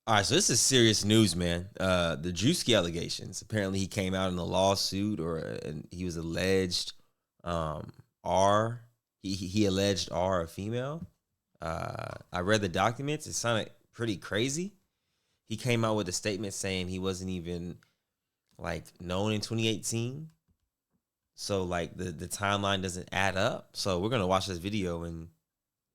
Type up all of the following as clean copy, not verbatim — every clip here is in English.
All right, so this is serious news, man. The Druski allegations. Apparently, he came out in a lawsuit, or and he was alleged R. He alleged R a female. I read the documents. It sounded pretty crazy. He came out with a statement saying he wasn't even like known in 2018. So like the timeline doesn't add up. So we're gonna watch this video and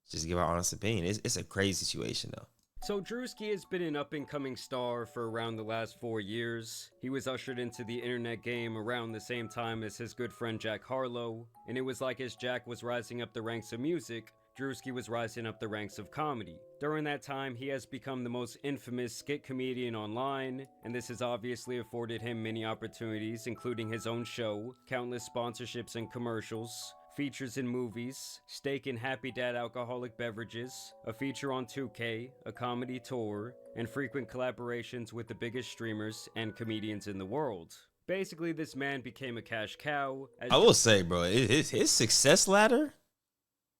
just give our honest opinion. It's a crazy situation though. So Druski has been an up-and-coming star for around the last 4 years. He was ushered into the internet game around the same time as his good friend Jack Harlow, and it was like as Jack was rising up the ranks of music, Druski was rising up the ranks of comedy. During that time, he has become the most infamous skit comedian online, and this has obviously afforded him many opportunities, including his own show, countless sponsorships and commercials, features in movies, steak and Happy Dad alcoholic beverages, a feature on 2K, a comedy tour, and frequent collaborations with the biggest streamers and comedians in the world. Basically, this man became a cash cow. I will say, bro, his success ladder,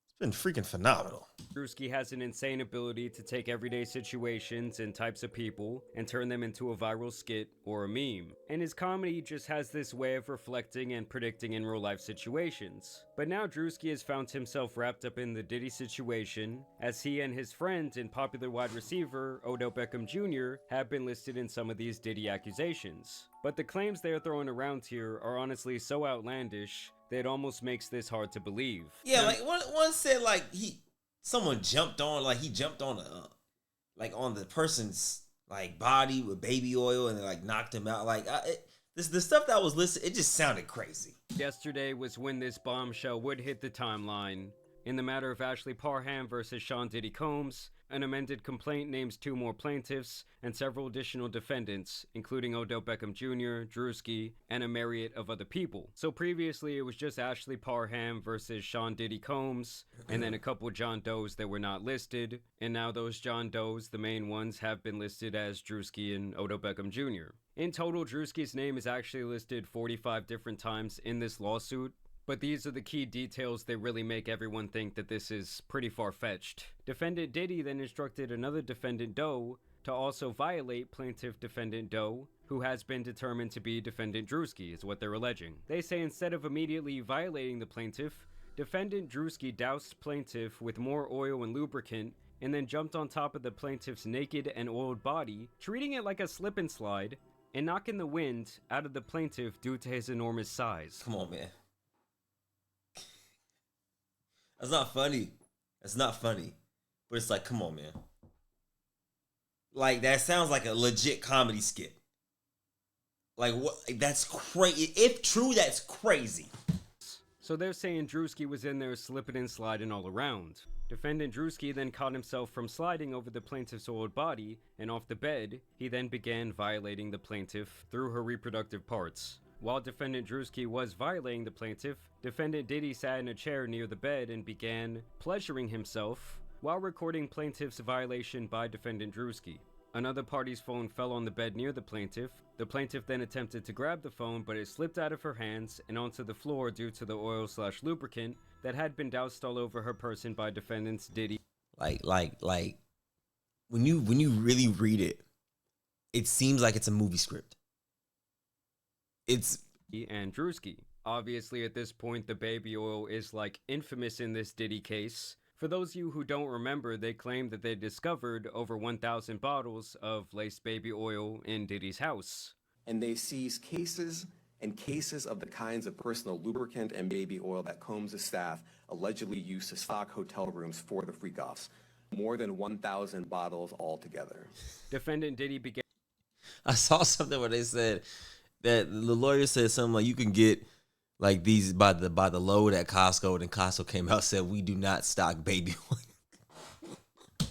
it's been freaking phenomenal. Druski has an insane ability to take everyday situations and types of people and turn them into a viral skit or a meme. And his comedy just has this way of reflecting and predicting in real life situations. But now Druski has found himself wrapped up in the Diddy situation, as he and his friend and popular wide receiver Odell Beckham Jr. have been listed in some of these Diddy accusations. But the claims they are throwing around here are honestly so outlandish that it almost makes this hard to believe. Yeah, like one said like someone jumped on, like he jumped on like on the person's like body with baby oil and like knocked him out. Like the stuff that was listed, it just sounded crazy. Yesterday was when this bombshell would hit the timeline. In the matter of Ashley Parham versus Sean Diddy Combs, an amended complaint names 2 more plaintiffs and several additional defendants, including Odell Beckham Jr., Druski, and a myriad of other people. So previously it was just Ashley Parham versus Sean Diddy Combs, and then a couple John Does that were not listed, and now those John Does, the main ones, have been listed as Druski and Odell Beckham Jr. In total, Druski's name is actually listed 45 different times in this lawsuit, but these are the key details that really make everyone think that this is pretty far-fetched. Defendant Diddy then instructed another defendant Doe to also violate plaintiff defendant Doe, who has been determined to be defendant Druski, is what they're alleging. They say instead of immediately violating the plaintiff, defendant Druski doused plaintiff with more oil and lubricant and then jumped on top of the plaintiff's naked and oiled body, treating it like a slip and slide, and knocking the wind out of the plaintiff due to his enormous size. Come on, man. That's not funny. That's not funny. But it's like, come on, man. Like, that sounds like a legit comedy skit. Like, what? That's crazy. If true, that's crazy. So they're saying Druski was in there slipping and sliding all around. Defendant Druski then caught himself from sliding over the plaintiff's oiled body, and off the bed, he then began violating the plaintiff through her reproductive parts. While defendant Druski was violating the plaintiff, defendant Diddy sat in a chair near the bed and began pleasuring himself while recording plaintiff's violation by defendant Druski. Another party's phone fell on the bed near the plaintiff. The plaintiff then attempted to grab the phone, but it slipped out of her hands and onto the floor due to the oil/lubricant that had been doused all over her person by defendants Diddy. Like when you really read it, it seems like it's a movie script. It's and Druski. Obviously, at this point, the baby oil is like infamous in this Diddy case. For those of you who don't remember, they claim that they discovered over 1,000 bottles of laced baby oil in Diddy's house. And they seized cases and cases of the kinds of personal lubricant and baby oil that Combs' staff allegedly used to stock hotel rooms for the freak-offs. More than 1,000 bottles altogether. Defendant Diddy began... I saw something where they said that the lawyer said something like you can get like these by the load at Costco, and Costco came out and said we do not stock baby oil.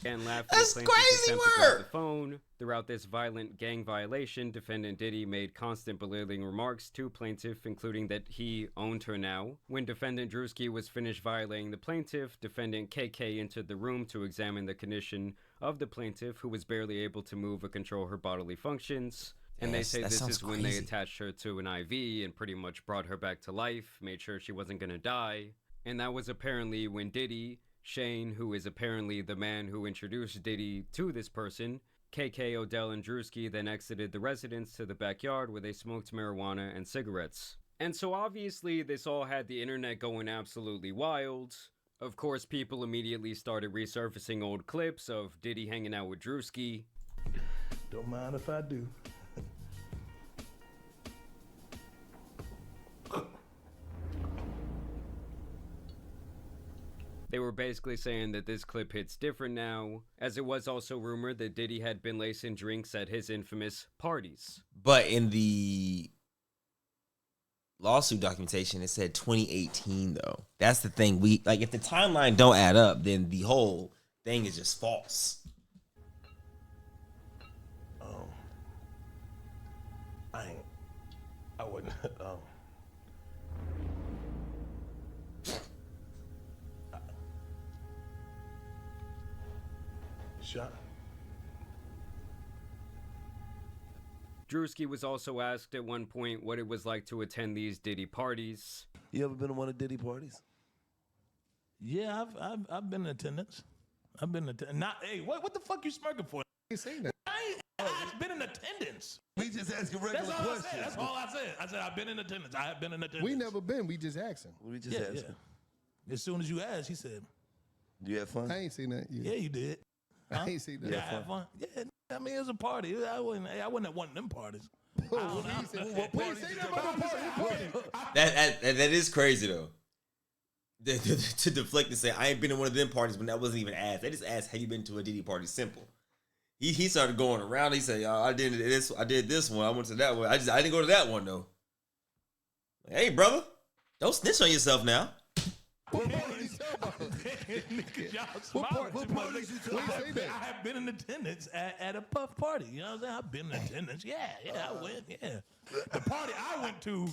And laughed. That's crazy word. The phone. Throughout this violent gang violation, defendant Diddy made constant belittling remarks to plaintiff, including that he owned her now. When defendant Druski was finished violating the plaintiff, defendant KK entered the room to examine the condition of the plaintiff, who was barely able to move or control her bodily functions. And Yes, they say this is when they crazy. attached her to an IV and pretty much brought her back to life, made sure she wasn't gonna die. And that was apparently when Diddy, Shane, who is apparently the man who introduced Diddy to this person, KK, Odell, and Druski then exited the residence to the backyard where they smoked marijuana and cigarettes. And so obviously this all had the internet going absolutely wild. Of course, people immediately started resurfacing old clips of Diddy hanging out with Druski. Don't mind if I do. They were basically saying that this clip hits different now, as it was also rumored that Diddy had been lacing drinks at his infamous parties. But in the lawsuit documentation, it said 2018 though. That's the thing. We like if the timeline don't add up, then the whole thing is just false. I wouldn't. Shot. Druski was also asked at one point what it was like to attend these Diddy parties. You ever been to one of Diddy parties? Yeah, I've been in attendance. I've been in attendance. Not, hey, what the fuck you smirking for? I ain't saying that. I've been in attendance. We just asking regular That's all questions. I said. That's all I said. I said I've been in attendance. I have been in attendance. We never been. We just asking. We just Yeah, asking. yeah. As soon as you asked, he said, You had fun? I ain't seen that. "Yeah, you did." I ain't seen that. Yeah, I had fun. Yeah, I mean it was a party. I wasn't at one of them parties. We ain't say that about the party. That is crazy though. To deflect and say I ain't been to one of them parties when that wasn't even asked. They just asked, "Have you been to a Diddy party?" Simple. He started going around. He said, "I did this one. I went to that one. I didn't go to that one though." Like, hey, brother, don't snitch on yourself now. What party you talking about? Y'all What smiling part- too what much. parties you talking about? Say that. I have been in attendance at a puff party. You know what I'm saying? I've been in attendance. Yeah, I went. Yeah, the party I went to,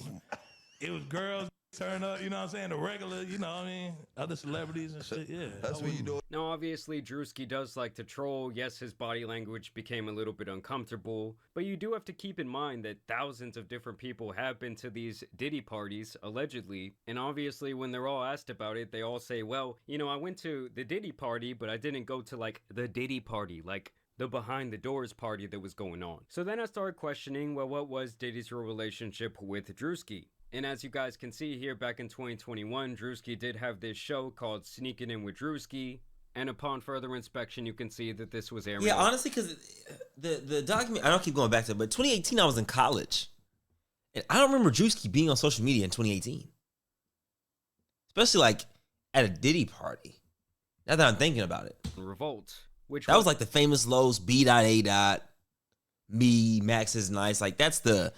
it was girls turn up. You know what I'm saying? The regular. You know what I mean? Other celebrities and shit. Yeah, That's what you doing. Now, obviously, Druski does like to troll. Yes, his body language became a little bit uncomfortable, but you do have to keep in mind that thousands of different people have been to these Diddy parties, allegedly, and obviously when they're all asked about it, they all say, well, you know, I went to the Diddy party, but I didn't go to, like, the Diddy party, like the behind the doors party that was going on. So then I started questioning, well, what was Diddy's real relationship with Druski? And as you guys can see here, back in 2021, Druski did have this show called Sneaking In with Druski. And upon further inspection, you can see that this was airing. Yeah, honestly, because the document, I don't keep going back to it, but 2018, I was in college. And I don't remember Druski being on social media in 2018. Especially like at a Diddy party. Now that I'm thinking about it. Revolt. Which That was like the famous Lowe's, B.A. Me, Max is Nice. Like that's the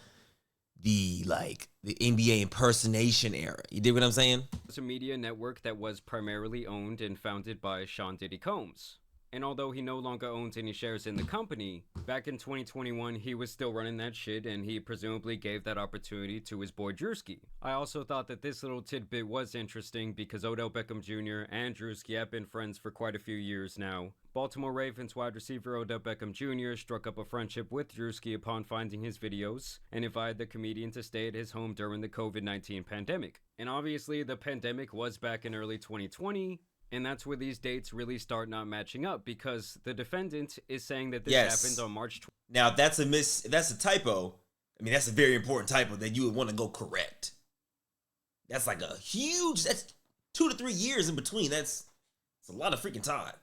NBA impersonation era. You dig what I'm saying? was a media network that was primarily owned and founded by Sean Diddy Combs. And although he no longer owns any shares in the company, back in 2021 he was still running that shit, and he presumably gave that opportunity to his boy Druski. I also thought that this little tidbit was interesting because Odell Beckham Jr. and Druski have been friends for quite a few years now. Baltimore Ravens wide receiver Odell Beckham Jr. struck up a friendship with Druski upon finding his videos and invited the comedian to stay at his home during the COVID-19 pandemic. And obviously the pandemic was back in early 2020, and that's where these dates really start not matching up because the defendant is saying that this happened on March 20th. Now, if that's a typo, I mean, that's a very important typo that you would want to go correct. That's like that's 2 to 3 years in between. That's a lot of freaking time.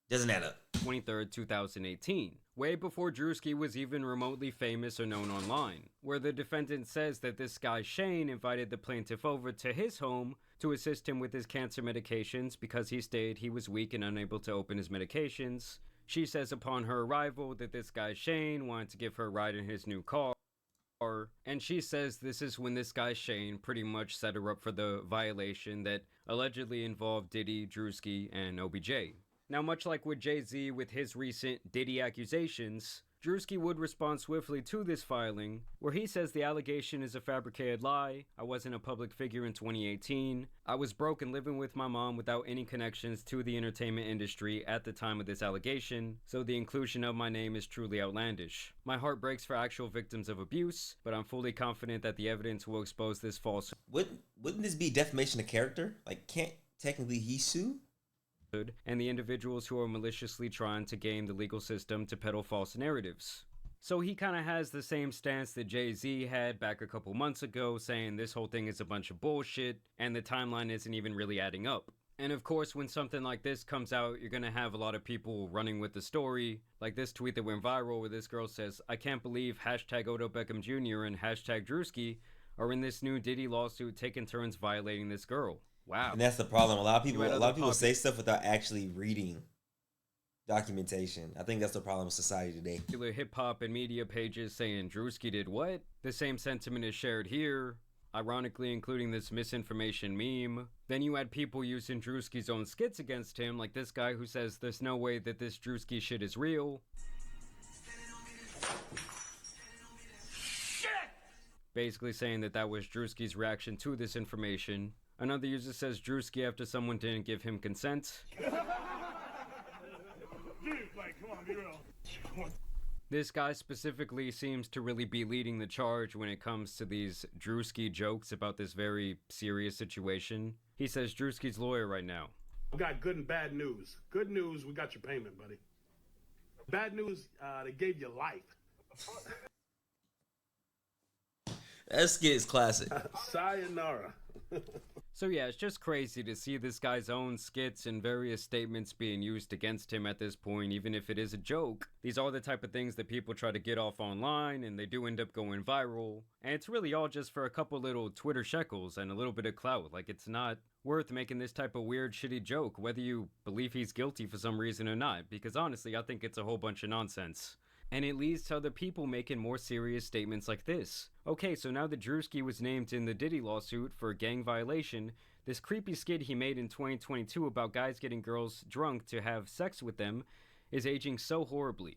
Doesn't add up. 23rd, 2018, way before Druski was even remotely famous or known online, where the defendant says that this guy Shane invited the plaintiff over to his home to assist him with his cancer medications because he was weak and unable to open his medications. She says upon her arrival that this guy Shane wanted to give her a ride in his new car, and she says this is when this guy Shane pretty much set her up for the violation that allegedly involved Diddy, Druski, and OBJ. Now, much like with Jay-Z with his recent Diddy accusations, Druski would respond swiftly to this filing, where he says the allegation is a fabricated lie. I wasn't a public figure in 2018. I was broke and living with my mom without any connections to the entertainment industry at the time of this allegation, so the inclusion of my name is truly outlandish. My heart breaks for actual victims of abuse, but I'm fully confident that the evidence will expose this falsehood. Wouldn't this be defamation of character? Like, can't technically he sue? and the individuals who are maliciously trying to game the legal system to peddle false narratives. So he kind of has the same stance that Jay-Z had back a couple months ago, saying this whole thing is a bunch of bullshit and the timeline isn't even really adding up. And of course, when something like this comes out, you're gonna have a lot of people running with the story. Like this tweet that went viral where this girl says, "I can't believe hashtag Odell Beckham Jr. and hashtag Druski are in this new Diddy lawsuit taking turns violating this girl." Wow. And that's the problem. A lot of people say stuff without actually reading documentation. I think that's the problem with society today. Hip hop and media pages saying Druski did what? The same sentiment is shared here, ironically including this misinformation meme. Then you had people using Druski's own skits against him, like this guy who says there's no way that this Druski shit is real. Basically saying that that was Druski's reaction to this information. Another user says Druski after someone didn't give him consent. This guy specifically seems to really be leading the charge when it comes to these Druski jokes about this very serious situation. He says Druski's lawyer right now. We got good and bad news. Good news, we got your payment, buddy. Bad news, they gave you life. That skit is classic. Sayonara. So yeah, it's just crazy to see this guy's own skits and various statements being used against him at this point, even if it is a joke. These are the type of things that people try to get off online, and they do end up going viral. And it's really all just for a couple little Twitter shekels and a little bit of clout. Like, it's not worth making this type of weird, shitty joke, whether you believe he's guilty for some reason or not. Because honestly, I think it's a whole bunch of nonsense. And it leads to other people making more serious statements like this. Okay, so now that Druski was named in the Diddy lawsuit for gang violation, this creepy skit he made in 2022 about guys getting girls drunk to have sex with them is aging so horribly.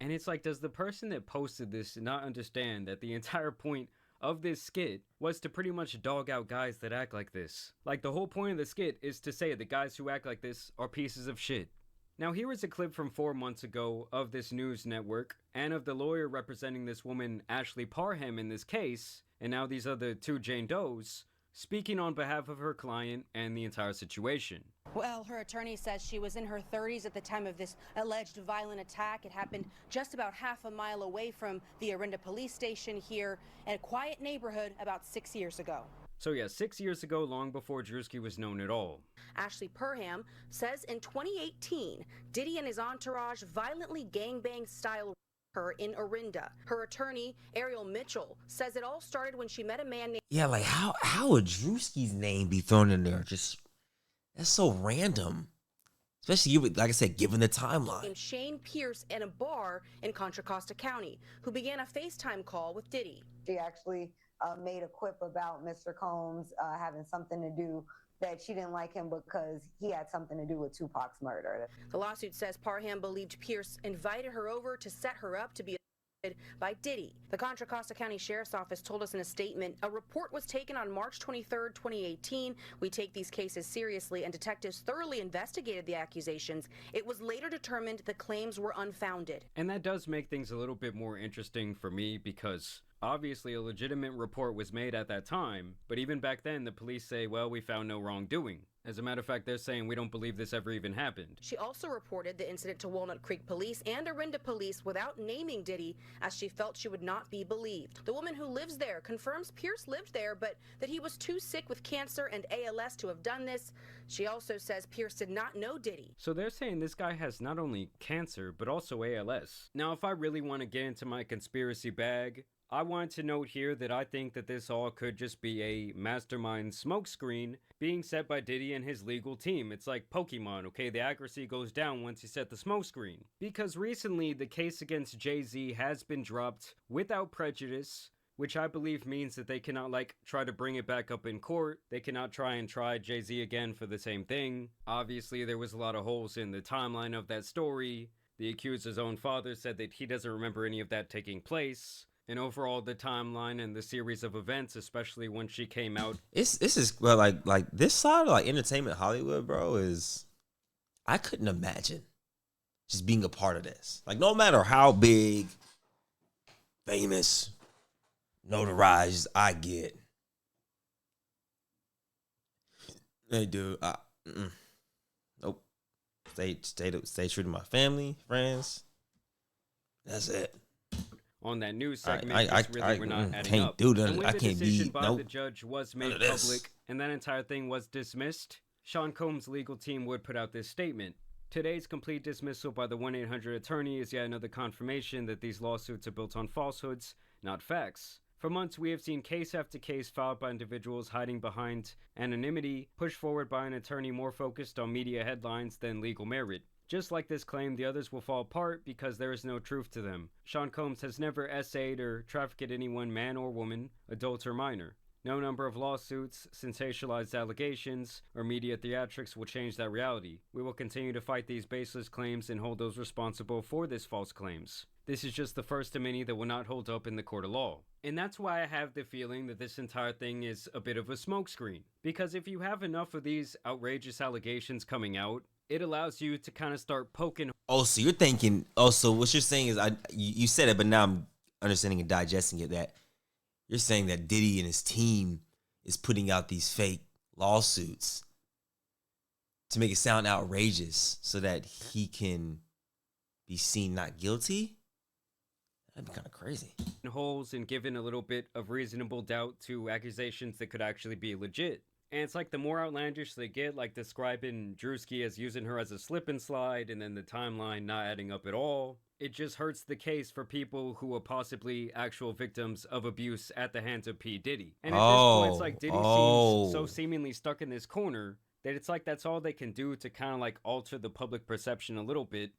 And it's like, does the person that posted this not understand that the entire point of this skit was to pretty much dog out guys that act like this? Like, the whole point of the skit is to say that guys who act like this are pieces of shit. Now here is a clip from 4 months ago of this news network and of the lawyer representing this woman Ashley Parham in this case, and now these other two Jane Does, speaking on behalf of her client and the entire situation. Well, her attorney says she was in her 30s at the time of this alleged violent attack. It happened just about half a mile away from the Orinda police station here in a quiet neighborhood about 6 years ago. So yeah, 6 years ago, long before Druski was known at all. Ashley Parham says in 2018, Diddy and his entourage violently gangbang style her in Orinda. Her attorney, Ariel Mitchell, says it all started when she met a man named... Yeah, like how would Druski's name be thrown in there? Just, that's so random. Especially, like I said, given the timeline. Named Shane Pierce in a bar in Contra Costa County, who began a FaceTime call with Diddy. She actually made a quip about Mr. Combs having something to do, that she didn't like him because he had something to do with Tupac's murder. The lawsuit says Parham believed Pierce invited her over to set her up to be assaulted by Diddy. The Contra Costa County Sheriff's Office told us in a statement, a report was taken on March 23rd, 2018. We take these cases seriously, and detectives thoroughly investigated the accusations. It was later determined the claims were unfounded. And that does make things a little bit more interesting for me, because obviously a legitimate report was made at that time, but even back then the police say, well, we found no wrongdoing. As a matter of fact, they're saying we don't believe this ever even happened. She also reported the incident to Walnut Creek Police and Orinda Police without naming Diddy, as she felt she would not be believed. The woman who lives there confirms Pierce lived there, but that he was too sick with cancer and ALS to have done this. She also says Pierce did not know Diddy. So they're saying this guy has not only cancer, but also ALS. Now, if I really want to get into my conspiracy bag, I want to note here that I think that this all could just be a mastermind smokescreen being set by Diddy and his legal team. It's like Pokemon, okay? The accuracy goes down once you set the smokescreen. Because recently, the case against Jay-Z has been dropped without prejudice, which I believe means that they cannot, try to bring it back up in court. They cannot try Jay-Z again for the same thing. Obviously, there was a lot of holes in the timeline of that story. The accuser's own father said that he doesn't remember any of that taking place. And overall, the timeline and the series of events, especially when she came out. This is, well, like this side of entertainment Hollywood, bro, is, I couldn't imagine just being a part of this. Like, no matter how big, famous, notarized I get. Hey, dude, nope. Stay true to my family, friends. That's it. On that news I segment, we're not adding can't up. do that. And when I the can't decision be by the judge was made none of this. public and that entire thing was dismissed, Sean Combs' legal team would put out this statement. Today's complete dismissal by the 1-800 attorney is yet another confirmation that these lawsuits are built on falsehoods, not facts. For months, we have seen case after case filed by individuals hiding behind anonymity, pushed forward by an attorney more focused on media headlines than legal merit. Just like this claim, the others will fall apart because there is no truth to them. Sean Combs has never essayed or trafficked anyone, man or woman, adult or minor. No number of lawsuits, sensationalized allegations, or media theatrics will change that reality. We will continue to fight these baseless claims and hold those responsible for these false claims. This is just the first of many that will not hold up in the court of law. And that's why I have the feeling that this entire thing is a bit of a smokescreen. Because if you have enough of these outrageous allegations coming out, it allows you to kind of start poking. Oh, so you're thinking, so what you're saying is, you said it, but now I'm understanding and digesting it, that you're saying that Diddy and his team is putting out these fake lawsuits to make it sound outrageous so that he can be seen not guilty? That'd be kind of crazy. Holes and giving a little bit of reasonable doubt to accusations that could actually be legit. And it's like the more outlandish they get, like describing Druski as using her as a slip and slide and then the timeline not adding up at all, it just hurts the case for people who are possibly actual victims of abuse at the hands of P. Diddy. And at this point, it's like Diddy seems so seemingly stuck in this corner that it's like that's all they can do to kind of like alter the public perception a little bit.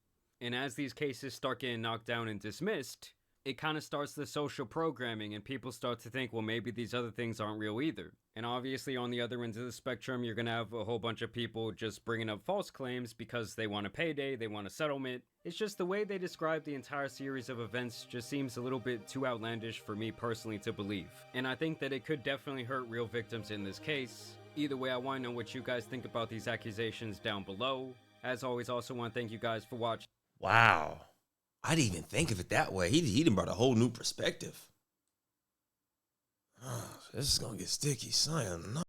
And as these cases start getting knocked down and dismissed, it kind of starts the social programming and people start to think, well, maybe these other things aren't real either. And obviously on the other end of the spectrum, you're going to have a whole bunch of people just bringing up false claims because they want a payday, they want a settlement. It's just the way they describe the entire series of events just seems a little bit too outlandish for me personally to believe. And I think that it could definitely hurt real victims in this case. Either way, I want to know what you guys think about these accusations down below. As always, also want to thank you guys for watching. Wow. I didn't even think of it that way. He done brought a whole new perspective. Oh, this is going to get sticky, son.